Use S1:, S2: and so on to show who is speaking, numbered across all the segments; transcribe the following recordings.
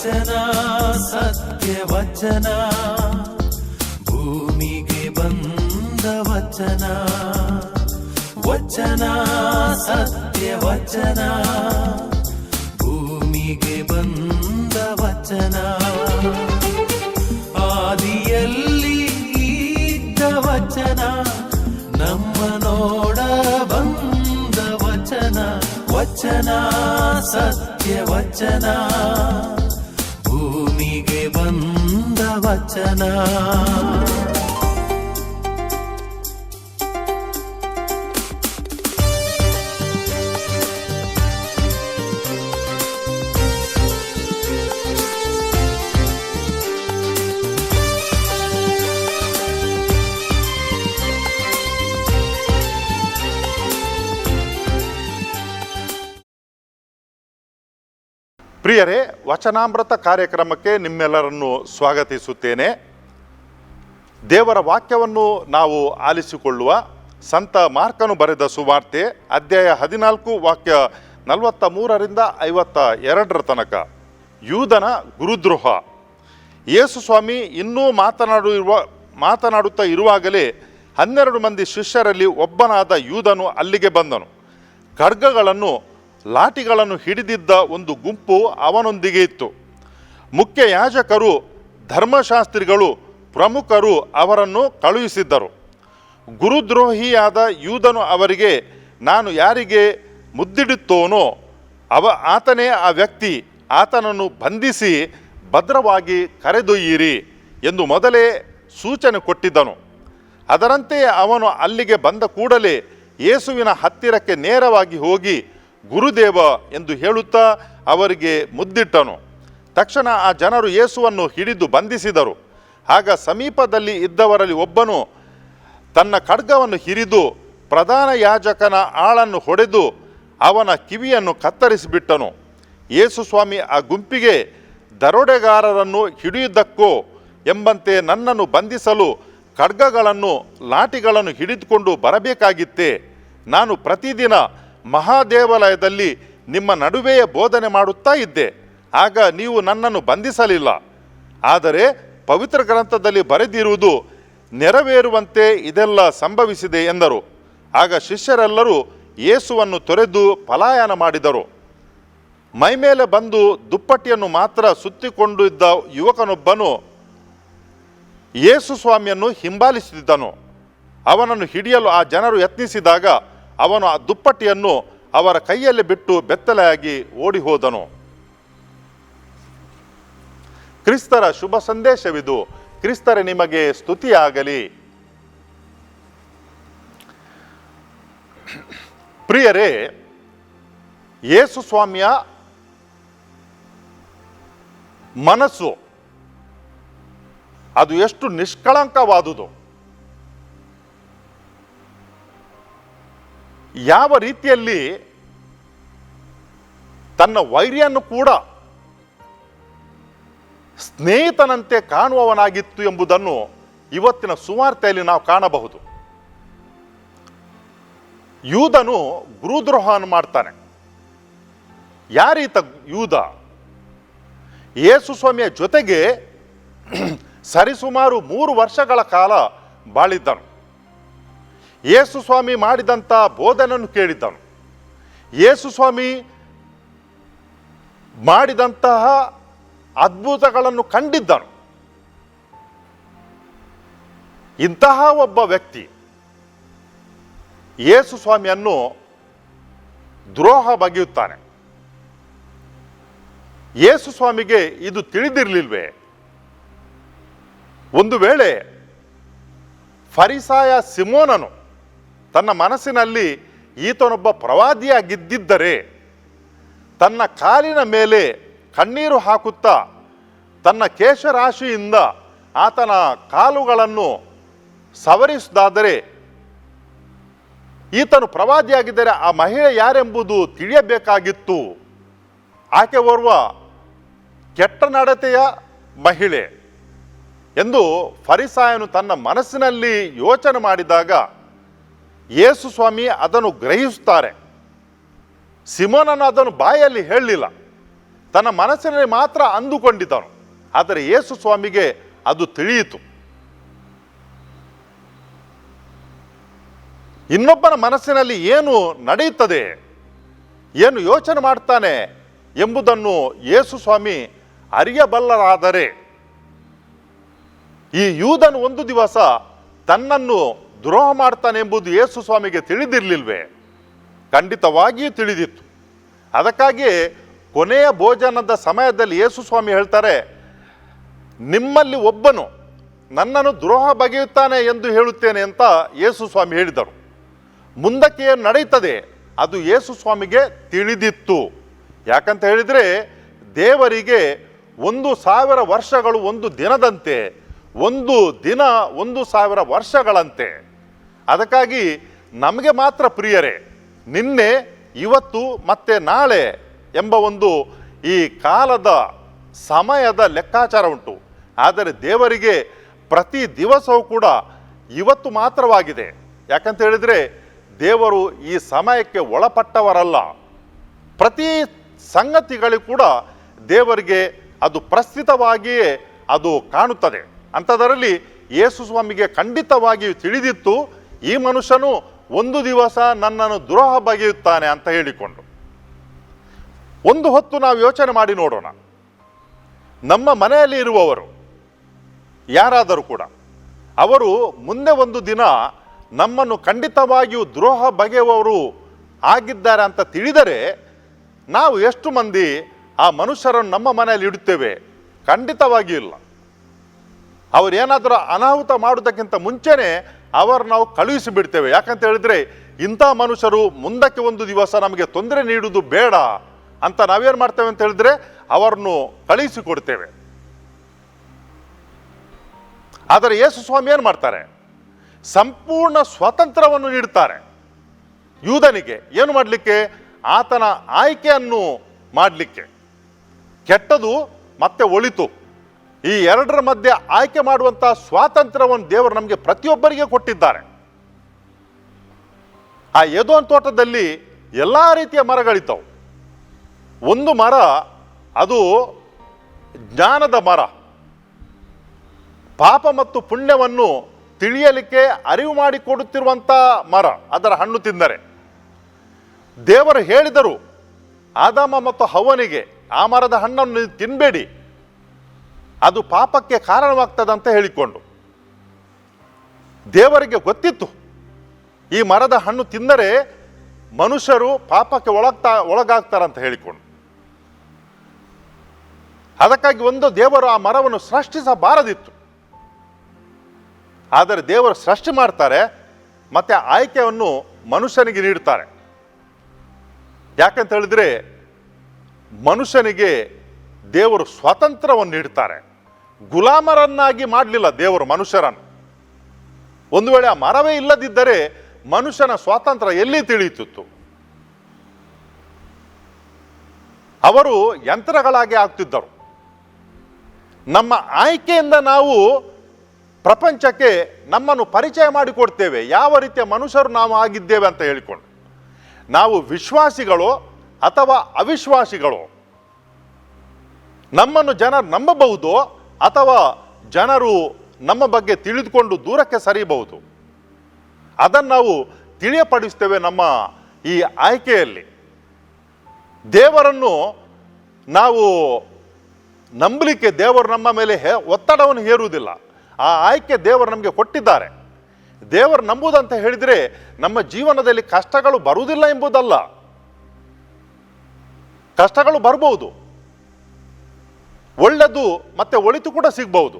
S1: ವಚನ ಸತ್ಯ ವಚನ, ಭೂಮಿಗೆ ಬಂದ ವಚನ. ವಚನ ಸತ್ಯ ವಚನ, ಭೂಮಿಗೆ ಬಂದ ವಚನ. ಆದಿಯಲ್ಲಿ ಇದ್ದ ವಚನ, ನಮ್ಮ ನೋಡ ಬಂದ ವಚನ. ವಚನ ಸತ್ಯ ವಚನ, ಭೂಮಿಗೆ ಬಂದ ವಚನ.
S2: ಪ್ರಿಯರೇ, ವಚನಾಮೃತ ಕಾರ್ಯಕ್ರಮಕ್ಕೆ ನಿಮ್ಮೆಲ್ಲರನ್ನು ಸ್ವಾಗತಿಸುತ್ತೇನೆ. ದೇವರ ವಾಕ್ಯವನ್ನು ನಾವು ಆಲಿಸಿಕೊಳ್ಳುವ ಸಂತ ಮಾರ್ಕನು ಬರೆದ ಸುವಾರ್ತೆ ಅಧ್ಯಾಯ 14 ವಾಕ್ಯ 43ರಿಂದ 52 ತನಕ. ಯೂದನ ಗುರುದ್ರೋಹ. ಯೇಸು ಸ್ವಾಮಿ ಇನ್ನೂ ಮಾತನಾಡುತ್ತಾ ಇರುವಾಗಲೇ 12 ಮಂದಿ ಶಿಷ್ಯರಲ್ಲಿ ಒಬ್ಬನಾದ ಯೂದನು ಅಲ್ಲಿಗೆ ಬಂದನು. ಖಡ್ಗಗಳನ್ನು ಲಾಠಿಗಳನ್ನು ಹಿಡಿದಿದ್ದ ಒಂದು ಗುಂಪು ಅವನೊಂದಿಗೆ ಇತ್ತು. ಮುಖ್ಯ ಯಾಜಕರು, ಧರ್ಮಶಾಸ್ತ್ರಿಗಳು, ಪ್ರಮುಖರು ಅವರನ್ನು ಕಳುಹಿಸಿದ್ದರು. ಗುರುದ್ರೋಹಿಯಾದ ಯೂದನು ಅವರಿಗೆ, ನಾನು ಯಾರಿಗೆ ಮುದ್ದಿಡುತ್ತೋನೋ ಆತನೇ ಆ ವ್ಯಕ್ತಿ, ಆತನನ್ನು ಬಂಧಿಸಿ ಭದ್ರವಾಗಿ ಕರೆದೊಯ್ಯಿರಿ ಎಂದು ಮೊದಲೇ ಸೂಚನೆ ಕೊಟ್ಟಿದ್ದನು. ಅದರಂತೆಯೇ ಅವನು ಅಲ್ಲಿಗೆ ಬಂದ ಕೂಡಲೇ ಯೇಸುವಿನ ಹತ್ತಿರಕ್ಕೆ ನೇರವಾಗಿ ಹೋಗಿ ಗುರುದೇವ ಎಂದು ಹೇಳುತ್ತಾ ಅವರಿಗೆ ಮುದ್ದಿಟ್ಟನು. ತಕ್ಷಣ ಆ ಜನರು ಯೇಸುವನ್ನು ಹಿಡಿದು ಬಂಧಿಸಿದರು. ಆಗ ಸಮೀಪದಲ್ಲಿ ಇದ್ದವರಲ್ಲಿ ಒಬ್ಬನು ತನ್ನ ಖಡ್ಗವನ್ನು ಹಿರಿದು ಪ್ರಧಾನ ಯಾಜಕನ ಆಳನ್ನು ಹೊಡೆದು ಅವನ ಕಿವಿಯನ್ನು ಕತ್ತರಿಸಿಬಿಟ್ಟನು. ಯೇಸು ಸ್ವಾಮಿ ಆ ಗುಂಪಿಗೆ, ದರೋಡೆಗಾರರನ್ನು ಹಿಡಿಯುವುದಕ್ಕೋ ಎಂಬಂತೆ ನನ್ನನ್ನು ಬಂಧಿಸಲು ಖಡ್ಗಗಳನ್ನು ಲಾಠಿಗಳನ್ನು ಹಿಡಿದುಕೊಂಡು ಬರಬೇಕಾಗಿತ್ತೇ? ನಾನು ಪ್ರತಿದಿನ ಮಹಾದೇವಾಲಯದಲ್ಲಿ ನಿಮ್ಮ ನಡುವೆಯೇ ಬೋಧನೆ ಮಾಡುತ್ತಾ ಇದ್ದೆ, ಆಗ ನೀವು ನನ್ನನ್ನು ಬಂಧಿಸಲಿಲ್ಲ. ಆದರೆ ಪವಿತ್ರ ಗ್ರಂಥದಲ್ಲಿ ಬರೆದಿರುವುದು ನೆರವೇರುವಂತೆ ಇದೆಲ್ಲ ಸಂಭವಿಸಿದೆ ಎಂದರು. ಆಗ ಶಿಷ್ಯರೆಲ್ಲರೂ ಯೇಸುವನ್ನು ತೊರೆದು ಪಲಾಯನ ಮಾಡಿದರು. ಮೈಮೇಲೆ ಬಂದು ದುಪ್ಪಟ್ಟಿಯನ್ನು ಮಾತ್ರ ಸುತ್ತಿಕೊಂಡಿದ್ದ ಯುವಕನೊಬ್ಬನು ಯೇಸು ಸ್ವಾಮಿಯನ್ನು ಹಿಂಬಾಲಿಸುತ್ತಿದ್ದನು. ಅವನನ್ನು ಹಿಡಿಯಲು ಆ ಜನರು ಯತ್ನಿಸಿದಾಗ ಅವನು ಆ ದುಪ್ಪಟ್ಟಿಯನ್ನು ಅವರ ಕೈಯಲ್ಲಿ ಬಿಟ್ಟು ಬೆತ್ತಲೆಯಾಗಿ ಓಡಿ ಹೋದನು. ಕ್ರಿಸ್ತರ ಶುಭ ಸಂದೇಶವಿದು. ಕ್ರಿಸ್ತರೇ ನಿಮಗೆ ಸ್ತುತಿಯಾಗಲಿ. ಪ್ರಿಯರೇ, ಯೇಸು ಸ್ವಾಮಿಯ ಮನಸ್ಸು ಅದು ಎಷ್ಟು ನಿಷ್ಕಳಂಕವಾದುದು, ಯಾವ ರೀತಿಯಲ್ಲಿ ತನ್ನ ವೈರಿಯನ್ನು ಕೂಡ ಸ್ನೇಹಿತನಂತೆ ಕಾಣುವವನಾಗಿತ್ತು ಎಂಬುದನ್ನು ಇವತ್ತಿನ ಸುವಾರ್ತೆಯಲ್ಲಿ ನಾವು ಕಾಣಬಹುದು. ಯೂದನು ಗುರುದ್ರೋಹವನ್ನು ಮಾಡ್ತಾನೆ. ಯಾರೀತ ಯೂದ? ಯೇಸು ಸ್ವಾಮಿಯ ಜೊತೆಗೆ ಸರಿಸುಮಾರು 3 ವರ್ಷಗಳ ಕಾಲ ಬಾಳಿದ್ದನು. ಯೇಸು ಸ್ವಾಮಿ ಮಾಡಿದಂಥ ಬೋಧನೆಯನ್ನು ಕೇಳಿದ್ದನು. ಯೇಸು ಸ್ವಾಮಿ ಮಾಡಿದಂತಹ ಅದ್ಭುತಗಳನ್ನು ಕಂಡಿದ್ದನು. ಇಂತಹ ಒಬ್ಬ ವ್ಯಕ್ತಿ ಯೇಸು ಸ್ವಾಮಿಯನ್ನು ದ್ರೋಹ ಬಗೆಯುತ್ತಾನೆ. ಯೇಸು ಸ್ವಾಮಿಗೆ ಇದು ತಿಳಿದಿರಲಿಲ್ವೇ? ಒಂದು ವೇಳೆ ಫರಿಸಾಯ ಸಿಮೋನನು ತನ್ನ ಮನಸ್ಸಿನಲ್ಲಿ ಈತನೊಬ್ಬ ಪ್ರವಾದಿಯಾಗಿದ್ದರೆ ತನ್ನ ಕಾಲಿನ ಮೇಲೆ ಕಣ್ಣೀರು ಹಾಕುತ್ತಾ ತನ್ನ ಕೇಶರಾಶಿಯಿಂದ ಆತನ ಕಾಲುಗಳನ್ನು ಸವರಿಸುವುದಾದರೆ, ಈತನು ಪ್ರವಾದಿಯಾಗಿದ್ದರೆ ಆ ಮಹಿಳೆ ಯಾರೆಂಬುದು ತಿಳಿಯಬೇಕಾಗಿತ್ತು. ಆಕೆ ಓರ್ವ ಕೆಟ್ಟ ನಡತೆಯ ಮಹಿಳೆ ಎಂದು ಫರಿಸಾಯನು ತನ್ನ ಮನಸ್ಸಿನಲ್ಲಿ ಯೋಚನೆ ಮಾಡಿದಾಗ ಯೇಸು ಸ್ವಾಮಿ ಅದನ್ನು ಗ್ರಹಿಸುತ್ತಾರೆ. ಸಿಮೋನನು ಅದನ್ನು ಬಾಯಲ್ಲಿ ಹೇಳಲಿಲ್ಲ, ತನ್ನ ಮನಸ್ಸಿನಲ್ಲಿ ಮಾತ್ರ ಅಂದುಕೊಂಡಿದ್ದನು. ಆದರೆ ಯೇಸು ಸ್ವಾಮಿಗೆ ಅದು ತಿಳಿಯಿತು. ಇನ್ನೊಬ್ಬನ ಮನಸ್ಸಿನಲ್ಲಿ ಏನು ನಡೆಯುತ್ತದೆ, ಏನು ಯೋಚನೆ ಮಾಡ್ತಾನೆ ಎಂಬುದನ್ನು ಯೇಸು ಸ್ವಾಮಿ ಅರಿಯಬಲ್ಲರಾದರೆ, ಈ ಯೂದನು ಒಂದು ದಿವಸ ತನ್ನನ್ನು ದ್ರೋಹ ಮಾಡ್ತಾನೆ ಎಂಬುದು ಯೇಸು ಸ್ವಾಮಿಗೆ ತಿಳಿದಿರಲಿಲ್ವೇ? ಖಂಡಿತವಾಗಿಯೂ ತಿಳಿದಿತ್ತು. ಅದಕ್ಕಾಗಿ ಕೊನೆಯ ಭೋಜನದ ಸಮಯದಲ್ಲಿ ಯೇಸು ಸ್ವಾಮಿ ಹೇಳ್ತಾರೆ, ನಿಮ್ಮಲ್ಲಿ ಒಬ್ಬನು ನನ್ನನ್ನು ದ್ರೋಹ ಬಗೆಯುತ್ತಾನೆ ಎಂದು ಹೇಳುತ್ತೇನೆ ಅಂತ ಯೇಸು ಸ್ವಾಮಿ ಹೇಳಿದರು. ಮುಂದಕ್ಕೆ ಏನು ನಡೆಯುತ್ತದೆ ಅದು ಯೇಸು ಸ್ವಾಮಿಗೆ ತಿಳಿದಿತ್ತು. ಯಾಕಂತ ಹೇಳಿದರೆ ದೇವರಿಗೆ 1,000 ವರ್ಷಗಳು ಒಂದು ದಿನದಂತೆ, ಒಂದು ದಿನ 1,000 ವರ್ಷಗಳಂತೆ. ಅದಕ್ಕಾಗಿ ನಮಗೆ ಮಾತ್ರ ಪ್ರಿಯರೇ ನಿನ್ನೆ, ಇವತ್ತು ಮತ್ತೆ ನಾಳೆ ಎಂಬ ಒಂದು ಈ ಕಾಲದ ಸಮಯದ ಲೆಕ್ಕಾಚಾರ ಉಂಟು. ಆದರೆ ದೇವರಿಗೆ ಪ್ರತಿ ದಿವಸವೂ ಕೂಡ ಇವತ್ತು ಮಾತ್ರವಾಗಿದೆ. ಯಾಕಂತ ಹೇಳಿದರೆ ದೇವರು ಈ ಸಮಯಕ್ಕೆ ಒಳಪಟ್ಟವರಲ್ಲ. ಪ್ರತಿ ಸಂಗತಿಗಳಿಗೂ ಕೂಡ ದೇವರಿಗೆ ಅದು ಪ್ರಸ್ತುತವಾಗಿಯೇ ಅದು ಕಾಣುತ್ತದೆ. ಅಂಥದರಲ್ಲಿ ಯೇಸು ಸ್ವಾಮಿಗೆ ಖಂಡಿತವಾಗಿಯೂ ತಿಳಿದಿತ್ತು, ಈ ಮನುಷ್ಯನು ಒಂದು ದಿವಸ ನನ್ನನ್ನು ದ್ರೋಹ ಬಗೆಯುತ್ತಾನೆ ಅಂತ ಹೇಳಿಕೊಂಡು. ಒಂದು ಹೊತ್ತು ನಾವು ಯೋಚನೆ ಮಾಡಿ ನೋಡೋಣ. ನಮ್ಮ ಮನೆಯಲ್ಲಿ ಇರುವವರು ಯಾರಾದರೂ ಕೂಡ ಅವರು ಮುಂದೆ ಒಂದು ದಿನ ನಮ್ಮನ್ನು ಖಂಡಿತವಾಗಿಯೂ ದ್ರೋಹ ಬಗೆಯುವವರು ಆಗಿದ್ದಾರೆ ಅಂತ ತಿಳಿದರೆ ನಾವು ಎಷ್ಟು ಮಂದಿ ಆ ಮನುಷ್ಯರನ್ನು ನಮ್ಮ ಮನೆಯಲ್ಲಿ ಇಡುತ್ತೇವೆ? ಖಂಡಿತವಾಗಿಯೂ ಇಲ್ಲ. ಅವರೇನಾದರೂ ಅನಾಹುತ ಮಾಡೋದಕ್ಕಿಂತ ಮುಂಚೆನೇ ಅವರು ನಾವು ಕಳುಹಿಸಿ ಬಿಡ್ತೇವೆ. ಯಾಕಂತ ಹೇಳಿದರೆ ಇಂಥ ಮನುಷ್ಯರು ಮುಂದಕ್ಕೆ ಒಂದು ದಿವಸ ನಮಗೆ ತೊಂದರೆ ನೀಡುವುದು ಬೇಡ ಅಂತ ನಾವೇನು ಮಾಡ್ತೇವೆ ಅಂತ ಹೇಳಿದ್ರೆ ಅವರನ್ನು ಕಳುಹಿಸಿಕೊಡ್ತೇವೆ. ಆದರೆ ಯೇಸು ಸ್ವಾಮಿ ಏನು ಮಾಡ್ತಾರೆ? ಸಂಪೂರ್ಣ ಸ್ವಾತಂತ್ರ್ಯವನ್ನು ನೀಡ್ತಾರೆ ಯೂದನಿಗೆ. ಏನು ಮಾಡಲಿಕ್ಕೆ? ಆತನ ಆಯ್ಕೆಯನ್ನು ಮಾಡಲಿಕ್ಕೆ. ಕೆಟ್ಟದು ಮತ್ತೆ ಒಳಿತು ಈ ಎರಡರ ಮಧ್ಯೆ ಆಯ್ಕೆ ಮಾಡುವಂಥ ಸ್ವಾತಂತ್ರ್ಯವನ್ನು ದೇವರು ನಮಗೆ ಪ್ರತಿಯೊಬ್ಬರಿಗೆ ಕೊಟ್ಟಿದ್ದಾರೆ. ಆ ಏದೋಮ್ ತೋಟದಲ್ಲಿ ಎಲ್ಲ ರೀತಿಯ ಮರಗಳಿದ್ದವು. ಒಂದು ಮರ ಅದು ಜ್ಞಾನದ ಮರ, ಪಾಪ ಮತ್ತು ಪುಣ್ಯವನ್ನು ತಿಳಿಯಲಿಕ್ಕೆ ಅರಿವು ಮಾಡಿಕೊಡುತ್ತಿರುವಂಥ ಮರ. ಅದರ ಹಣ್ಣು ತಿಂದರೆ ದೇವರು ಹೇಳಿದರು ಆದಾಮ ಮತ್ತು ಹವ್ವನಿಗೆ, ಆ ಮರದ ಹಣ್ಣನ್ನು ತಿನ್ನಬೇಡಿ, ಅದು ಪಾಪಕ್ಕೆ ಕಾರಣವಾಗ್ತದೆ ಅಂತ ಹೇಳಿಕೊಂಡು. ದೇವರಿಗೆ ಗೊತ್ತಿತ್ತು ಈ ಮರದ ಹಣ್ಣು ತಿಂದರೆ ಮನುಷ್ಯರು ಪಾಪಕ್ಕೆ ಒಳಗಾಗ್ತಾರಂತ ಹೇಳಿಕೊಂಡು. ಅದಕ್ಕಾಗಿ ಒಂದು ದೇವರು ಆ ಮರವನ್ನು ಸೃಷ್ಟಿಸಬಾರದಿತ್ತು. ಆದರೆ ದೇವರು ಸೃಷ್ಟಿ ಮಾಡ್ತಾರೆ, ಮತ್ತೆ ಆಯ್ಕೆಯನ್ನು ಮನುಷ್ಯನಿಗೆ ನೀಡ್ತಾರೆ. ಯಾಕಂತ ಹೇಳಿದ್ರೆ ಮನುಷ್ಯನಿಗೆ ದೇವರು ಸ್ವಾತಂತ್ರ್ಯವನ್ನು ನೀಡ್ತಾರೆ. ಗುಲಾಮರನ್ನಾಗಿ ಮಾಡಲಿಲ್ಲ ದೇವರು ಮನುಷ್ಯರನ್ನು. ಒಂದು ವೇಳೆ ಆ ಮರವೇ ಇಲ್ಲದಿದ್ದರೆ ಮನುಷ್ಯನ ಸ್ವಾತಂತ್ರ್ಯ ಎಲ್ಲಿ ತಿಳಿಯುತ್ತಿತ್ತು? ಅವರು ಯಂತ್ರಗಳಾಗಿ ಆಗ್ತಿದ್ದರು. ನಮ್ಮ ಆಯ್ಕೆಯಿಂದ ನಾವು ಪ್ರಪಂಚಕ್ಕೆ ನಮ್ಮನ್ನು ಪರಿಚಯ ಮಾಡಿಕೊಡ್ತೇವೆ, ಯಾವ ರೀತಿಯ ಮನುಷ್ಯರು ನಾವು ಆಗಿದ್ದೇವೆ ಅಂತ ಹೇಳಿಕೊಂಡು. ನಾವು ವಿಶ್ವಾಸಿಗಳು ಅಥವಾ ಅವಿಶ್ವಾಸಿಗಳು, ನಮ್ಮನ್ನು ಜನರು ನಂಬಬಹುದು ಅಥವಾ ಜನರು ನಮ್ಮ ಬಗ್ಗೆ ತಿಳಿದುಕೊಂಡು ದೂರಕ್ಕೆ ಸರಿಯಬಹುದು. ಅದನ್ನು ನಾವು ತಿಳಿಯಪಡಿಸ್ತೇವೆ ನಮ್ಮ ಈ ಆಯ್ಕೆಯಲ್ಲಿ. ದೇವರನ್ನು ನಾವು ನಂಬಲಿಕ್ಕೆ ದೇವರು ನಮ್ಮ ಮೇಲೆ ಒತ್ತಡವನ್ನು ಹೇರುವುದಿಲ್ಲ. ಆ ಆಯ್ಕೆ ದೇವರು ನಮಗೆ ಕೊಟ್ಟಿದ್ದಾರೆ. ದೇವರು ನಂಬುವುದಂತ ಹೇಳಿದರೆ ನಮ್ಮ ಜೀವನದಲ್ಲಿ ಕಷ್ಟಗಳು ಬರುವುದಿಲ್ಲ ಎಂಬುದಲ್ಲ. ಕಷ್ಟಗಳು ಬರ್ಬೋದು, ಒಳ್ಳೆದು ಮತ್ತೆ ಒಳಿತು ಕೂಡ ಸಿಗ್ಬಹುದು.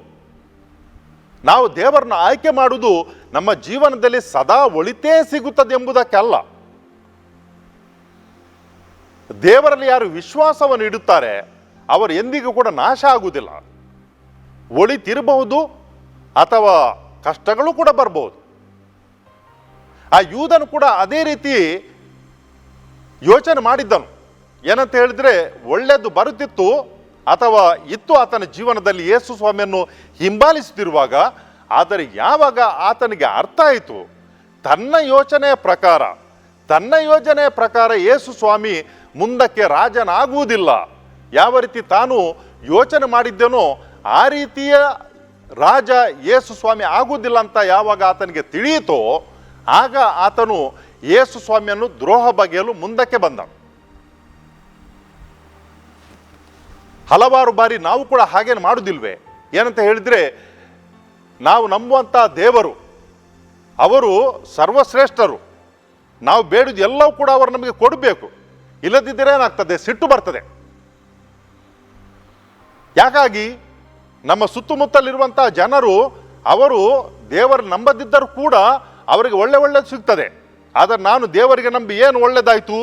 S2: ನಾವು ದೇವರನ್ನ ಆಯ್ಕೆ ಮಾಡುವುದು ನಮ್ಮ ಜೀವನದಲ್ಲಿ ಸದಾ ಒಳಿತೇ ಸಿಗುತ್ತದೆ ಎಂಬುದಕ್ಕಲ್ಲ. ದೇವರಲ್ಲಿ ಯಾರು ವಿಶ್ವಾಸವನ್ನು ಇಡುತ್ತಾರೆ ಅವರು ಎಂದಿಗೂ ಕೂಡ ನಾಶ ಆಗುವುದಿಲ್ಲ. ಒಳಿತಿರಬಹುದು ಅಥವಾ ಕಷ್ಟಗಳು ಕೂಡ ಬರಬಹುದು. ಆ ಯೂದನು ಕೂಡ ಅದೇ ರೀತಿ ಯೋಚನೆ ಮಾಡಿದ್ದನು. ಏನಂತ ಹೇಳಿದ್ರೆ ಒಳ್ಳೆಯದು ಬರುತ್ತಿತ್ತು ಅಥವಾ ಇತ್ತು ಆತನ ಜೀವನದಲ್ಲಿ ಯೇಸು ಸ್ವಾಮಿಯನ್ನು ಹಿಂಬಾಲಿಸುತ್ತಿರುವಾಗ. ಆದರೆ ಯಾವಾಗ ಆತನಿಗೆ ಅರ್ಥ ಆಯಿತು ತನ್ನ ಯೋಚನೆಯ ಪ್ರಕಾರ ಯೇಸು ಸ್ವಾಮಿ ಮುಂದಕ್ಕೆ ರಾಜನಾಗುವುದಿಲ್ಲ, ಯಾವ ರೀತಿ ತಾನು ಯೋಚನೆ ಮಾಡಿದ್ದೇನೋ ಆ ರೀತಿಯ ರಾಜ ಯೇಸು ಸ್ವಾಮಿ ಆಗುವುದಿಲ್ಲ ಅಂತ ಯಾವಾಗ ಆತನಿಗೆ ತಿಳಿಯಿತೋ ಆಗ ಆತನು ಯೇಸು ಸ್ವಾಮಿಯನ್ನು ದ್ರೋಹ ಬಗೆಯಲು ಮುಂದಕ್ಕೆ ಬಂದ. ಹಲವಾರು ಬಾರಿ ನಾವು ಕೂಡ ಹಾಗೇನು ಮಾಡುವುದಿಲ್ವೇ? ಏನಂತ ಹೇಳಿದರೆ, ನಾವು ನಂಬುವಂಥ ದೇವರು ಅವರು ಸರ್ವಶ್ರೇಷ್ಠರು, ನಾವು ಬೇಡುದು ಎಲ್ಲವೂ ಕೂಡ ಅವರು ನಮಗೆ ಕೊಡಬೇಕು, ಇಲ್ಲದಿದ್ದರೆ ಏನಾಗ್ತದೆ? ಸಿಟ್ಟು ಬರ್ತದೆ. ಯಾಕಾಗಿ ನಮ್ಮ ಸುತ್ತಮುತ್ತಲಿರುವಂಥ ಜನರು ಅವರು ದೇವರು ನಂಬದಿದ್ದರೂ ಕೂಡ ಅವರಿಗೆ ಒಳ್ಳೆಯದು ಸಿಗ್ತದೆ, ಆದರೆ ನಾನು ದೇವರಿಗೆ ನಂಬಿ ಏನು ಒಳ್ಳೆಯದಾಯಿತು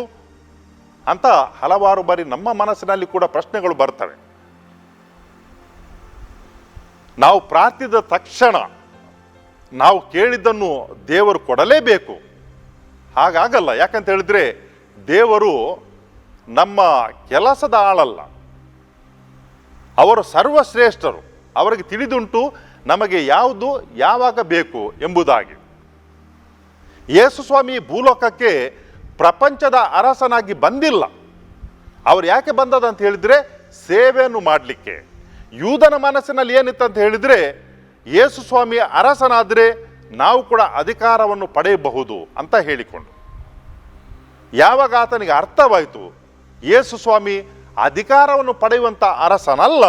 S2: ಅಂತ ಹಲವಾರು ಬಾರಿ ನಮ್ಮ ಮನಸ್ಸಿನಲ್ಲಿ ಕೂಡ ಪ್ರಶ್ನೆಗಳು ಬರ್ತವೆ. ನಾವು ಪ್ರಾರ್ಥಿಸಿದ ತಕ್ಷಣ ನಾವು ಕೇಳಿದ್ದನ್ನು ದೇವರು ಕೊಡಲೇಬೇಕು, ಹಾಗಾಗಲ್ಲ. ಯಾಕಂತ ಹೇಳಿದ್ರೆ ದೇವರು ನಮ್ಮ ಕೆಲಸದ ಆಳಲ್ಲ, ಅವರು ಸರ್ವಶ್ರೇಷ್ಠರು, ಅವರಿಗೆ ತಿಳಿದುಂಟು ನಮಗೆ ಯಾವುದು ಯಾವಾಗ ಬೇಕು ಎಂಬುದಾಗಿ. ಯೇಸು ಸ್ವಾಮಿ ಭೂಲೋಕಕ್ಕೆ ಪ್ರಪಂಚದ ಅರಸನಾಗಿ ಬಂದಿಲ್ಲ. ಅವ್ರು ಯಾಕೆ ಬಂದದಂತ ಹೇಳಿದರೆ ಸೇವೆಯನ್ನು ಮಾಡಲಿಕ್ಕೆ. ಯೂದನ ಮನಸ್ಸಿನಲ್ಲಿ ಏನಿತ್ತಂತ ಹೇಳಿದರೆ, ಯೇಸು ಸ್ವಾಮಿ ಅರಸನಾದರೆ ನಾವು ಕೂಡ ಅಧಿಕಾರವನ್ನು ಪಡೆಯಬಹುದು ಅಂತ ಹೇಳಿಕೊಂಡು. ಯಾವಾಗ ಆತನಿಗೆ ಅರ್ಥವಾಯಿತು ಯೇಸು ಸ್ವಾಮಿ ಅಧಿಕಾರವನ್ನು ಪಡೆಯುವಂಥ ಅರಸನಲ್ಲ,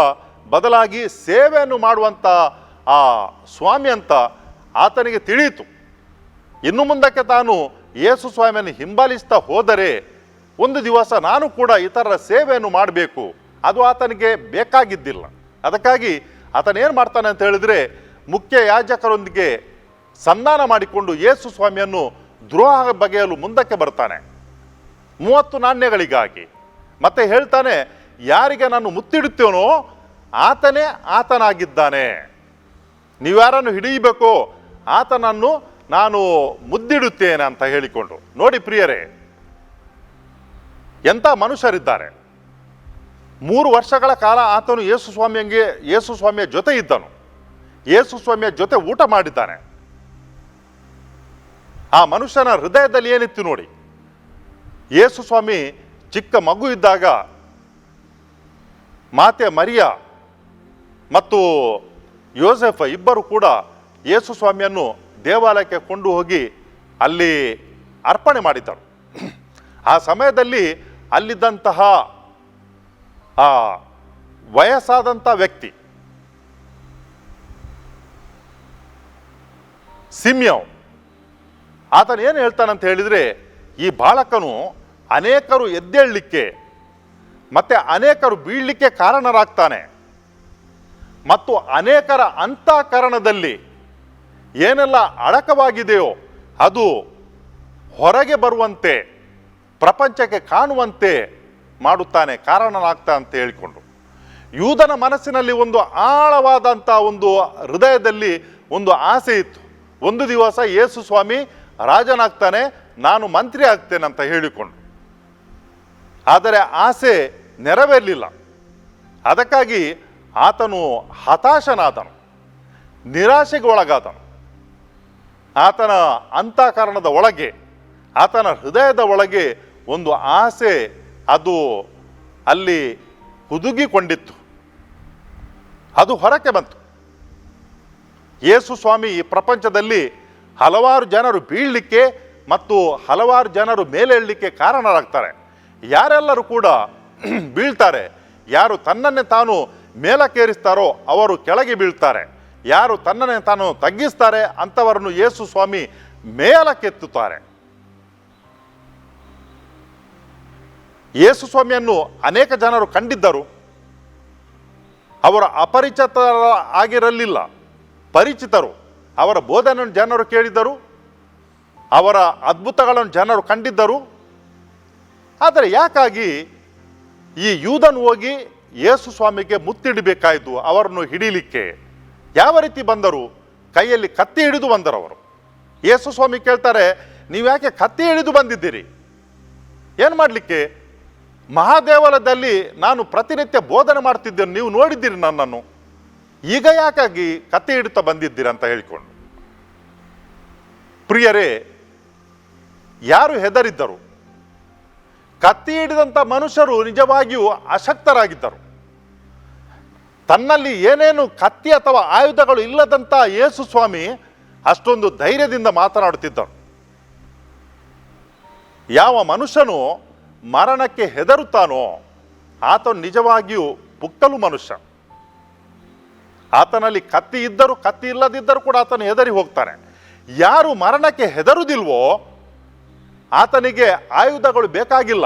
S2: ಬದಲಾಗಿ ಸೇವೆಯನ್ನು ಮಾಡುವಂಥ ಆ ಸ್ವಾಮಿ ಅಂತ ಆತನಿಗೆ ತಿಳಿಯಿತು. ಇನ್ನು ಮುಂದಕ್ಕೆ ತಾನು ಯೇಸು ಸ್ವಾಮಿಯನ್ನು ಹಿಂಬಾಲಿಸ್ತಾ ಹೋದರೆ ಒಂದು ದಿವಸ ನಾನು ಕೂಡ ಇತರರ ಸೇವೆಯನ್ನು ಮಾಡಬೇಕು, ಅದು ಆತನಿಗೆ ಬೇಕಾಗಿದ್ದಿಲ್ಲ. ಅದಕ್ಕಾಗಿ ಆತನೇನು ಮಾಡ್ತಾನೆ ಅಂತ ಹೇಳಿದರೆ, ಮುಖ್ಯ ಯಾಜಕರೊಂದಿಗೆ ಸಂಧಾನ ಮಾಡಿಕೊಂಡು ಯೇಸು ಸ್ವಾಮಿಯನ್ನು ದ್ರೋಹ ಬಗೆಯಲು ಮುಂದಕ್ಕೆ ಬರ್ತಾನೆ 30 ನಾಣ್ಯಗಳಿಗಾಗಿ. ಮತ್ತೆ ಹೇಳ್ತಾನೆ, ಯಾರಿಗೆ ನಾನು ಮುತ್ತಿಡುತ್ತೇನೋ ಆತನೇ ಆತನಾಗಿದ್ದಾನೆ, ನೀವ್ಯಾರನ್ನು ಹಿಡಿಯಬೇಕೋ ಆತನನ್ನು ನಾನು ಮುದ್ದಿಡುತ್ತೇನೆ ಅಂತ ಹೇಳಿಕೊಂಡು. ನೋಡಿ ಪ್ರಿಯರೇ, ಎಂಥ ಮನುಷ್ಯರಿದ್ದಾರೆ. 3 ವರ್ಷಗಳ ಕಾಲ ಆತನು ಯೇಸು ಸ್ವಾಮಿಯ ಜೊತೆ ಇದ್ದನು, ಯೇಸು ಸ್ವಾಮಿಯ ಜೊತೆ ಊಟ ಮಾಡಿದ್ದಾನೆ. ಆ ಮನುಷ್ಯನ ಹೃದಯದಲ್ಲಿ ಏನಿತ್ತು ನೋಡಿ. ಯೇಸು ಸ್ವಾಮಿ ಚಿಕ್ಕ ಮಗು ಇದ್ದಾಗ ಮಾತೆ ಮರಿಯ ಮತ್ತು ಯೋಸೆಫ ಇಬ್ಬರು ಕೂಡ ಯೇಸು ಸ್ವಾಮಿಯನ್ನು ದೇವಾಲಯಕ್ಕೆ ಕೊಂಡು ಹೋಗಿ ಅಲ್ಲಿ ಅರ್ಪಣೆ ಮಾಡಿದ್ದರು. ಆ ಸಮಯದಲ್ಲಿ ಅಲ್ಲಿದ್ದಂತಹ ಆ ವಯಸ್ಸಾದಂಥ ವ್ಯಕ್ತಿ ಸಿಮ್ಯೋನ್, ಆತನು ಏನು ಹೇಳ್ತಾನಂತ ಹೇಳಿದರೆ, ಈ ಬಾಲಕನು ಅನೇಕರು ಎದ್ದೇಳಲಿಕ್ಕೆ ಮತ್ತೆ ಅನೇಕರು ಬೀಳಲಿಕ್ಕೆ ಕಾರಣರಾಗ್ತಾನೆ ಮತ್ತು ಅನೇಕರ ಅಂತಃಕರಣದಲ್ಲಿ ಏನೆಲ್ಲ ಅಡಕವಾಗಿದೆಯೋ ಅದು ಹೊರಗೆ ಬರುವಂತೆ, ಪ್ರಪಂಚಕ್ಕೆ ಕಾಣುವಂತೆ ಮಾಡುತ್ತಾನೆ, ಕಾರಣನಾಗ್ತಾ ಅಂತ ಹೇಳಿಕೊಂಡು. ಯೂದನ ಮನಸ್ಸಿನಲ್ಲಿ ಒಂದು ಆಳವಾದಂಥ ಒಂದು ಹೃದಯದಲ್ಲಿ ಒಂದು ಆಸೆ ಇತ್ತು, ಒಂದು ದಿವಸ ಯೇಸು ಸ್ವಾಮಿ ರಾಜನಾಗ್ತಾನೆ, ನಾನು ಮಂತ್ರಿ ಆಗ್ತೇನೆ ಅಂತ ಹೇಳಿಕೊಂಡು. ಆದರೆ ಆಸೆ ನೆರವೇರಲಿಲ್ಲ. ಅದಕ್ಕಾಗಿ ಆತನು ಹತಾಶನಾದನು, ನಿರಾಶೆಗೆ ಒಳಗಾದನು. ಆತನ ಅಂತಃಕರಣದ ಒಳಗೆ, ಆತನ ಹೃದಯದ ಒಳಗೆ ಒಂದು ಆಸೆ ಅದು ಅಲ್ಲಿ ಹುದುಗಿಕೊಂಡಿತ್ತು, ಅದು ಹೊರಕ್ಕೆ ಬಂತು. ಯೇಸು ಸ್ವಾಮಿ ಈ ಪ್ರಪಂಚದಲ್ಲಿ ಹಲವಾರು ಜನರು ಬೀಳಲಿಕ್ಕೆ ಮತ್ತು ಹಲವಾರು ಜನರು ಮೇಲೇಳಲಿಕ್ಕೆ ಕಾರಣರಾಗ್ತಾರೆ. ಯಾರೆಲ್ಲರೂ ಕೂಡ ಬೀಳ್ತಾರೆ, ಯಾರು ತನ್ನನ್ನೇ ತಾನು ಮೇಲಕ್ಕೇರಿಸ್ತಾರೋ ಅವರು ಕೆಳಗೆ ಬೀಳ್ತಾರೆ, ಯಾರು ತನ್ನನ್ನೇ ತಾನು ತಗ್ಗಿಸ್ತಾರೆ ಅಂಥವರನ್ನು ಯೇಸು ಸ್ವಾಮಿ ಮೇಲಕ್ಕೆತ್ತುತ್ತಾರೆ. ಯೇಸು ಸ್ವಾಮಿಯನ್ನು ಅನೇಕ ಜನರು ಕಂಡಿದ್ದರು, ಅವರ ಅಪರಿಚಿತರ ಆಗಿರಲಿಲ್ಲ, ಪರಿಚಿತರು. ಅವರ ಬೋಧನೆಯನ್ನು ಜನರು ಕೇಳಿದ್ದರು, ಅವರ ಅದ್ಭುತಗಳನ್ನು ಜನರು ಕಂಡಿದ್ದರು. ಆದರೆ ಯಾಕಾಗಿ ಈ ಯೂದನ್ ಹೋಗಿ ಯೇಸು ಸ್ವಾಮಿಗೆ ಮುತ್ತಿಡಬೇಕಾಯಿತು? ಅವರನ್ನು ಹಿಡೀಲಿಕ್ಕೆ ಯಾವ ರೀತಿ ಬಂದರು? ಕೈಯಲ್ಲಿ ಕತ್ತಿ ಹಿಡಿದು ಬಂದರು ಅವರು. ಯೇಸು ಸ್ವಾಮಿ ಕೇಳ್ತಾರೆ, ನೀವು ಯಾಕೆ ಕತ್ತಿ ಹಿಡಿದು ಬಂದಿದ್ದೀರಿ? ಏನು ಮಾಡಲಿಕ್ಕೆ? ಮಹಾದೇವಾಲಯದಲ್ಲಿ ನಾನು ಪ್ರತಿನಿತ್ಯ ಬೋಧನೆ ಮಾಡ್ತಿದ್ದೇನೆ, ನೀವು ನೋಡಿದ್ದೀರಿ ನನ್ನನ್ನು, ಈಗ ಯಾಕಾಗಿ ಕತ್ತಿ ಹಿಡಿತಾ ಬಂದಿದ್ದೀರಿ ಅಂತ ಹೇಳಿಕೊಂಡು. ಪ್ರಿಯರೇ, ಯಾರು ಹೆದರಿದ್ದರು? ಕತ್ತಿ ಹಿಡಿದಂಥ ಮನುಷ್ಯರು ನಿಜವಾಗಿಯೂ ಅಶಕ್ತರಾಗಿದ್ದರು. ತನ್ನಲ್ಲಿ ಏನೇನು ಕತ್ತಿ ಅಥವಾ ಆಯುಧಗಳು ಇಲ್ಲದಂಥ ಯೇಸು ಸ್ವಾಮಿ ಅಷ್ಟೊಂದು ಧೈರ್ಯದಿಂದ ಮಾತನಾಡುತ್ತಿದ್ದರು. ಯಾವ ಮನುಷ್ಯನು ಮರಣಕ್ಕೆ ಹೆದರುತ್ತಾನೋ ಆತನು ನಿಜವಾಗಿಯೂ ಪುಕ್ಕಲು ಮನುಷ್ಯ. ಆತನಲ್ಲಿ ಕತ್ತಿ ಇದ್ದರೂ ಕತ್ತಿ ಇಲ್ಲದಿದ್ದರೂ ಕೂಡ ಆತನು ಹೆದರಿ ಹೋಗ್ತಾನೆ. ಯಾರು ಮರಣಕ್ಕೆ ಹೆದರುವುದಿಲ್ವೋ ಆತನಿಗೆ ಆಯುಧಗಳು ಬೇಕಾಗಿಲ್ಲ.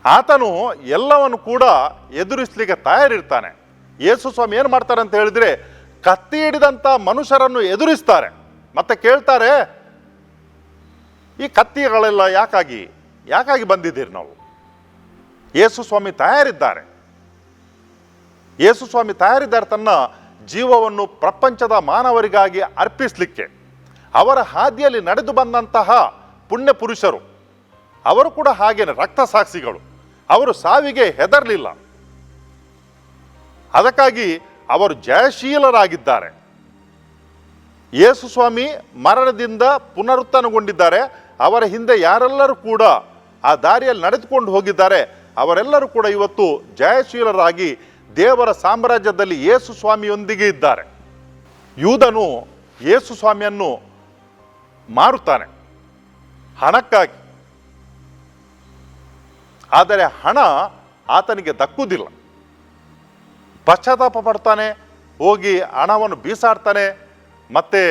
S2: ಆತನು ಎಲ್ಲವನ್ನು ಕೂಡ ಎದುರಿಸಲಿಕ್ಕೆ ತಯಾರಿರ್ತಾನೆ. ಯೇಸು ಸ್ವಾಮಿ ಏನು ಮಾಡ್ತಾರೆ ಅಂತ ಹೇಳಿದ್ರೆ, ಕತ್ತಿ ಹಿಡಿದಂಥ ಮನುಷ್ಯರನ್ನು ಎದುರಿಸ್ತಾರೆ. ಮತ್ತೆ ಕೇಳ್ತಾರೆ, ಈ ಕತ್ತಿಗಳೆಲ್ಲ ಯಾಕಾಗಿ ಬಂದಿದ್ದೀರಿ ನಾವು? ಯೇಸು ಸ್ವಾಮಿ ತಯಾರಿದ್ದಾರೆ. ಯೇಸು ಸ್ವಾಮಿ ತಯಾರಿದ್ದಾರೆ ತನ್ನ ಜೀವವನ್ನು ಪ್ರಪಂಚದ ಮಾನವರಿಗಾಗಿ ಅರ್ಪಿಸಲಿಕ್ಕೆ. ಅವರ ಹಾದಿಯಲ್ಲಿ ನಡೆದು ಬಂದಂತಹ ಪುಣ್ಯ ಪುರುಷರು ಅವರು ಕೂಡ ಹಾಗೇನೆ ರಕ್ತ ಸಾಕ್ಷಿಗಳು. ಅವರು ಸಾವಿಗೆ ಹೆದರಲಿಲ್ಲ. ಅದಕ್ಕಾಗಿ ಅವರು ಜಯಶೀಲರಾಗಿದ್ದಾರೆ. ಯೇಸು ಸ್ವಾಮಿ ಮರಣದಿಂದ ಪುನರುತ್ಥಾನಗೊಂಡಿದ್ದಾರೆ. ಅವರ ಹಿಂದೆ ಯಾರೆಲ್ಲರೂ ಕೂಡ ಆ ದಾರಿಯಲ್ಲಿ ನಡೆದುಕೊಂಡು ಹೋಗಿದ್ದಾರೆ ಅವರೆಲ್ಲರೂ ಕೂಡ ಇವತ್ತು ಜಯಶೀಲರಾಗಿ ದೇವರ ಸಾಮ್ರಾಜ್ಯದಲ್ಲಿ ಯೇಸು ಸ್ವಾಮಿಯೊಂದಿಗೆ ಇದ್ದಾರೆ. ಯೂದನು ಯೇಸು ಸ್ವಾಮಿಯನ್ನು ಮಾರುತ್ತಾನೆ ಹಣಕ್ಕಾಗಿ. ಆದರೆ ಹಣ ಆತನಿಗೆ ದಕ್ಕುವುದಿಲ್ಲ. ಪಶ್ಚಾತ್ತಾಪ ಪಡ್ತಾನೆ, ಹೋಗಿ ಹಣವನ್ನು ಬೀಸಾಡ್ತಾನೆ, ಮತ್ತೆ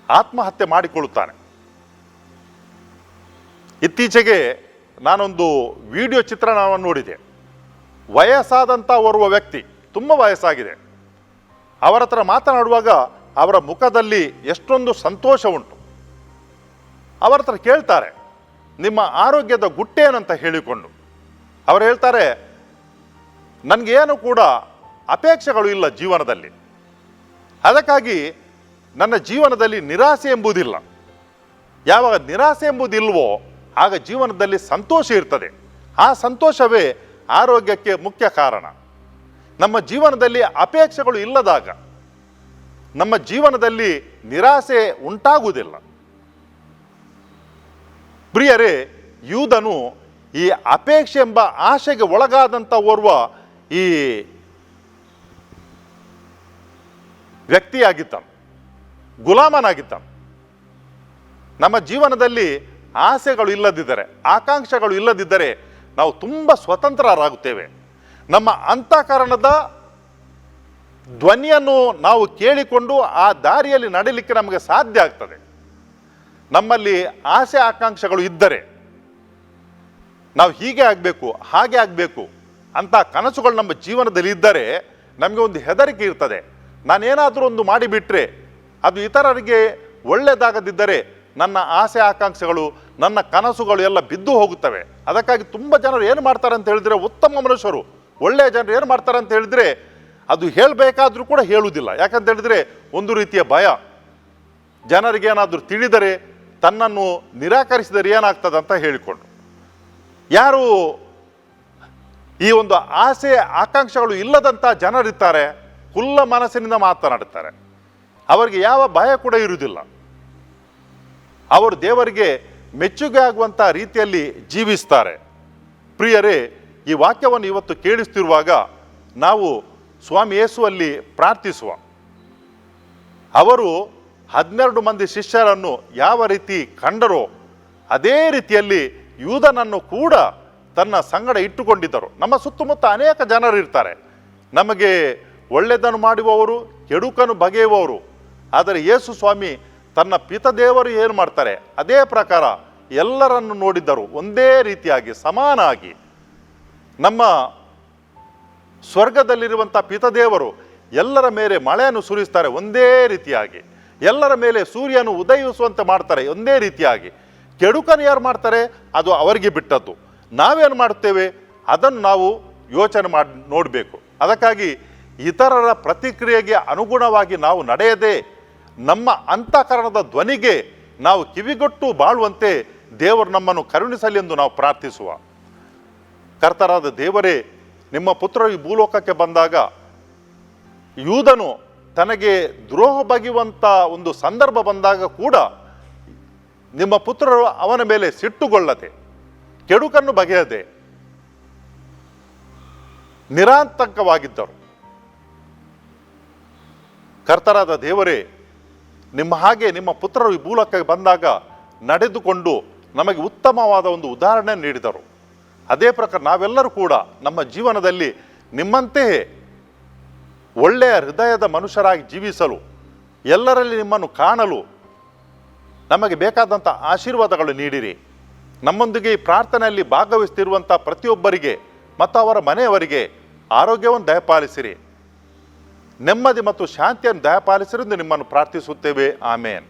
S2: ಆತ್ಮಹತ್ಯೆ ಮಾಡಿಕೊಳ್ಳುತ್ತಾನೆ. ಇತ್ತೀಚೆಗೆ ನಾನೊಂದು ವಿಡಿಯೋ ಚಿತ್ರಣವನ್ನು ನೋಡಿದೆ. ವಯಸ್ಸಾದಂಥ ಓರ್ವ ವ್ಯಕ್ತಿ, ತುಂಬ ವಯಸ್ಸಾಗಿದೆ, ಅವರ ಹತ್ರ ಮಾತನಾಡುವಾಗ ಅವರ ಮುಖದಲ್ಲಿ ಎಷ್ಟೊಂದು ಸಂತೋಷ ಉಂಟು. ಅವರ ಹತ್ರ ಕೇಳ್ತಾರೆ, ನಿಮ್ಮ ಆರೋಗ್ಯದ ಗುಟ್ಟೇನಂತ ಹೇಳಿಕೊಂಡು ಅವರು ಹೇಳ್ತಾರೆ, ನನಗೇನು ಕೂಡ ಅಪೇಕ್ಷೆಗಳು ಇಲ್ಲ ಜೀವನದಲ್ಲಿ. ಅದಕ್ಕಾಗಿ ನನ್ನ ಜೀವನದಲ್ಲಿ ನಿರಾಸೆ ಎಂಬುದಿಲ್ಲ. ಯಾವಾಗ ನಿರಾಸೆ ಎಂಬುದಿಲ್ವೋ ಆಗ ಜೀವನದಲ್ಲಿ ಸಂತೋಷ ಇರ್ತದೆ. ಆ ಸಂತೋಷವೇ ಆರೋಗ್ಯಕ್ಕೆ ಮುಖ್ಯ ಕಾರಣ. ನಮ್ಮ ಜೀವನದಲ್ಲಿ ಅಪೇಕ್ಷೆಗಳು ಇಲ್ಲದಾಗ ನಮ್ಮ ಜೀವನದಲ್ಲಿ ನಿರಾಸೆ ಉಂಟಾಗುವುದಿಲ್ಲ. ಪ್ರಿಯರೇ, ಯೂದನು ಈ ಅಪೇಕ್ಷೆ ಎಂಬ ಆಶೆಗೆ ಒಳಗಾದಂಥ ಓರ್ವ ಈ ವ್ಯಕ್ತಿಯಾಗಿದ್ದಾನೆ, ಗುಲಾಮನಾಗಿದ್ದಾನೆ. ನಮ್ಮ ಜೀವನದಲ್ಲಿ ಆಸೆಗಳು ಇಲ್ಲದಿದ್ದರೆ, ಆಕಾಂಕ್ಷೆಗಳು ಇಲ್ಲದಿದ್ದರೆ ನಾವು ತುಂಬ ಸ್ವತಂತ್ರರಾಗುತ್ತೇವೆ. ನಮ್ಮ ಅಂತಃಕರಣದ ಧ್ವನಿಯನ್ನು ನಾವು ಕೇಳಿಕೊಂಡು ಆ ದಾರಿಯಲ್ಲಿ ನಡೀಲಿಕ್ಕೆ ನಮಗೆ ಸಾಧ್ಯ ಆಗ್ತದೆ. ನಮ್ಮಲ್ಲಿ ಆಸೆ ಆಕಾಂಕ್ಷೆಗಳು ಇದ್ದರೆ, ನಾವು ಹೀಗೆ ಆಗಬೇಕು ಹಾಗೆ ಆಗಬೇಕು ಅಂತ ಕನಸುಗಳು ನಮ್ಮ ಜೀವನದಲ್ಲಿ ಇದ್ದರೆ ನಮಗೆ ಒಂದು ಹೆದರಿಕೆ ಇರ್ತದೆ. ನಾನೇನಾದರೂ ಒಂದು ಮಾಡಿಬಿಟ್ರೆ ಅದು ಇತರರಿಗೆ ಒಳ್ಳೆಯದಾಗದಿದ್ದರೆ ನನ್ನ ಆಸೆ ಆಕಾಂಕ್ಷೆಗಳು, ನನ್ನ ಕನಸುಗಳು ಎಲ್ಲ ಬಿದ್ದು ಹೋಗುತ್ತವೆ. ಅದಕ್ಕಾಗಿ ತುಂಬ ಜನರು ಏನು ಮಾಡ್ತಾರೆ ಅಂತ ಹೇಳಿದ್ರೆ, ಉತ್ತಮ ಮನುಷ್ಯರು, ಒಳ್ಳೆಯ ಜನರು ಏನು ಮಾಡ್ತಾರೆ ಅಂತ ಹೇಳಿದ್ರೆ, ಅದು ಹೇಳಬೇಕಾದ್ರೂ ಕೂಡ ಹೇಳುವುದಿಲ್ಲ. ಯಾಕಂತ ಹೇಳಿದ್ರೆ ಒಂದು ರೀತಿಯ ಭಯ. ಜನರಿಗೇನಾದರೂ ತಿಳಿದರೆ, ತನ್ನನ್ನು ನಿರಾಕರಿಸಿದರೆ ಏನಾಗ್ತದೆ ಅಂತ ಹೇಳಿಕೊಂಡು. ಯಾರು ಈ ಒಂದು ಆಸೆ ಆಕಾಂಕ್ಷೆಗಳು ಇಲ್ಲದಂಥ ಜನರಿರ್ತಾರೆ, ಖುಲ್ಲ ಮನಸ್ಸಿನಿಂದ ಮಾತನಾಡುತ್ತಾರೆ. ಅವರಿಗೆ ಯಾವ ಭಯ ಕೂಡ ಇರುವುದಿಲ್ಲ. ಅವರು ದೇವರಿಗೆ ಮೆಚ್ಚುಗೆ ಆಗುವಂಥ ರೀತಿಯಲ್ಲಿ ಜೀವಿಸ್ತಾರೆ. ಪ್ರಿಯರೇ, ಈ ವಾಕ್ಯವನ್ನು ಇವತ್ತು ಕೇಳಿಸ್ತಿರುವಾಗ ನಾವು ಸ್ವಾಮಿ ಯೇಸುವಲ್ಲಿ ಪ್ರಾರ್ಥಿಸುವ. ಅವರು 12 ಮಂದಿ ಶಿಷ್ಯರನ್ನು ಯಾವ ರೀತಿ ಕಂಡರೋ ಅದೇ ರೀತಿಯಲ್ಲಿ ಯೂದನನ್ನು ಕೂಡ ತನ್ನ ಸಂಗಡ ಇಟ್ಟುಕೊಂಡಿದ್ದರು. ನಮ್ಮ ಸುತ್ತಮುತ್ತ ಅನೇಕ ಜನರು ಇರ್ತಾರೆ, ನಮಗೆ ಒಳ್ಳೆಯದನ್ನು ಮಾಡುವವರು, ಕೆಡುಕನ್ನು ಬಗೆಯುವವರು. ಆದರೆ ಯೇಸು ಸ್ವಾಮಿ ತನ್ನ ಪಿತದೇವರು ಏನು ಮಾಡ್ತಾರೆ ಅದೇ ಪ್ರಕಾರ ಎಲ್ಲರನ್ನು ನೋಡಿದ್ದರು, ಒಂದೇ ರೀತಿಯಾಗಿ ಸಮಾನಾಗಿ. ನಮ್ಮ ಸ್ವರ್ಗದಲ್ಲಿರುವಂಥ ಪಿತದೇವರು ಎಲ್ಲರ ಮೇಲೆ ಮಳೆಯನ್ನು ಸುರಿಸ್ತಾರೆ ಒಂದೇ ರೀತಿಯಾಗಿ, ಎಲ್ಲರ ಮೇಲೆ ಸೂರ್ಯನು ಉದಯಿಸುವಂತೆ ಮಾಡ್ತಾರೆ ಒಂದೇ ರೀತಿಯಾಗಿ. ಕೆಡುಕನ್ನು ಯಾರು ಮಾಡ್ತಾರೆ ಅದು ಅವರಿಗೆ ಬಿಟ್ಟದ್ದು. ನಾವೇನು ಮಾಡುತ್ತೇವೆ ಅದನ್ನು ನಾವು ಯೋಚನೆ ಮಾಡಿ ನೋಡಬೇಕು. ಅದಕ್ಕಾಗಿ ಇತರರ ಪ್ರತಿಕ್ರಿಯೆಗೆ ಅನುಗುಣವಾಗಿ ನಾವು ನಡೆಯದೆ ನಮ್ಮ ಅಂತಃಕರಣದ ಧ್ವನಿಗೆ ನಾವು ಕಿವಿಗೊಟ್ಟು ಬಾಳುವಂತೆ ದೇವರು ನಮ್ಮನ್ನು ಕರುಣಿಸಲಿ ಎಂದು ನಾವು ಪ್ರಾರ್ಥಿಸುವ. ಕರ್ತರಾದ ದೇವರೇ, ನಿಮ್ಮ ಪುತ್ರರು ಈ ಭೂಲೋಕಕ್ಕೆ ಬಂದಾಗ ಯೂದನು ತನಗೆ ದ್ರೋಹ ಬಗೆಯುವಂಥ ಒಂದು ಸಂದರ್ಭ ಬಂದಾಗ ಕೂಡ ನಿಮ್ಮ ಪುತ್ರರು ಅವನ ಮೇಲೆ ಸಿಟ್ಟುಗೊಳ್ಳದೆ, ಕೆಡುಕನ್ನು ಬಗೆಯದೆ ನಿರಾತಂಕವಾಗಿದ್ದರು. ಕರ್ತರಾದ ದೇವರೇ, ನಿಮ್ಮ ಹಾಗೆ ನಿಮ್ಮ ಪುತ್ರರು ಈ ಭೂಲೋಕಕ್ಕೆ ಬಂದಾಗ ನಡೆದುಕೊಂಡು ನಮಗೆ ಉತ್ತಮವಾದ ಒಂದು ಉದಾಹರಣೆ ನೀಡಿದರು. ಅದೇ ಪ್ರಕಾರ ನಾವೆಲ್ಲರೂ ಕೂಡ ನಮ್ಮ ಜೀವನದಲ್ಲಿ ನಿಮ್ಮಂತೆಯೇ ಒಳ್ಳೆಯ ಹೃದಯದ ಮನುಷ್ಯರಾಗಿ ಜೀವಿಸಲು, ಎಲ್ಲರಲ್ಲಿ ನಿಮ್ಮನ್ನು ಕಾಣಲು ನಮಗೆ ಬೇಕಾದಂಥ ಆಶೀರ್ವಾದಗಳು ನೀಡಿರಿ. ನಮ್ಮೊಂದಿಗೆ ಈ ಪ್ರಾರ್ಥನೆಯಲ್ಲಿ ಭಾಗವಹಿಸ್ತಿರುವಂಥ ಪ್ರತಿಯೊಬ್ಬರಿಗೆ ಮತ್ತು ಅವರ ಮನೆಯವರಿಗೆ ಆರೋಗ್ಯವನ್ನು ದಯಪಾಲಿಸಿರಿ, ನೆಮ್ಮದಿ ಮತ್ತು ಶಾಂತಿಯನ್ನು ದಯಪಾಲಿಸಿರಿ ಎಂದು ನಿಮ್ಮನ್ನು ಪ್ರಾರ್ಥಿಸುತ್ತೇವೆ. ಆಮೇನ್.